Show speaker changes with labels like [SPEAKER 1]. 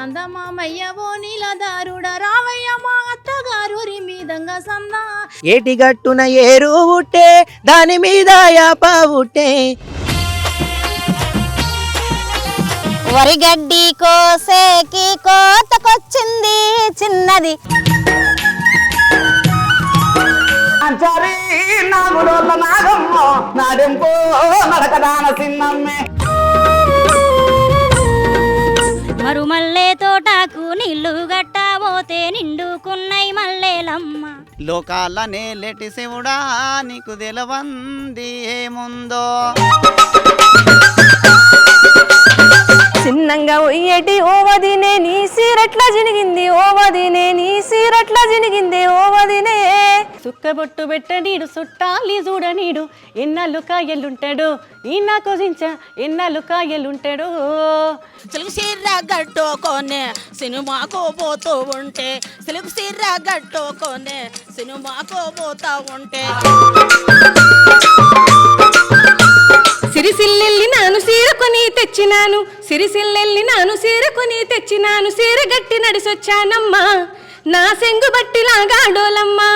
[SPEAKER 1] సందమామయ్యవో నీలదారుడ రావయ్య మా అత్తగారు మీదంగా సంద
[SPEAKER 2] ఏటి గట్టున ఏరు ఉట్టే దాని మీద యాప ఉట్టే
[SPEAKER 3] వరిగడ్డి కోసేకి కోతకొచ్చింది చిన్నది మరుమల్లే తోటకు నీళ్లు గట్టబోతే నిండుకున్నై మల్లేలమ్మ
[SPEAKER 4] లోకాలనే లెటి శివుడా నీకు తెలవంది ఏముందో
[SPEAKER 5] చిన్నంగా ఒయ్యేటి ఓవదినే నీ సీరట్లా జినిగింది ఓవదినే నీ సీరట్లా జినిగింది ఓవదినే
[SPEAKER 6] సుక్కబొట్టు పెట్టనీడు సుట్టాలి చూడనీడు ఎన్నాళ్ళు కాయలుంటాడు ఈయన కోసించ ఎన్నాళ్ళు కాయలుంటాడు
[SPEAKER 7] సిలుకు సీర గట్టుకొనే సినిమాకు పోతూ ఉంటే సిలుకు సీర గట్టుకొనే సినిమాకు పోతా ఉంటే
[SPEAKER 5] సిరిసిల్లెల్లి నాను సీర కొని తెచ్చినాను సిరిసిల్లెల్లి నాను సీర కొని తెచ్చినాను సీర గట్టి నడిసొచ్చానమ్మా నా సెంగు బట్టిలాగా డోలమ్మా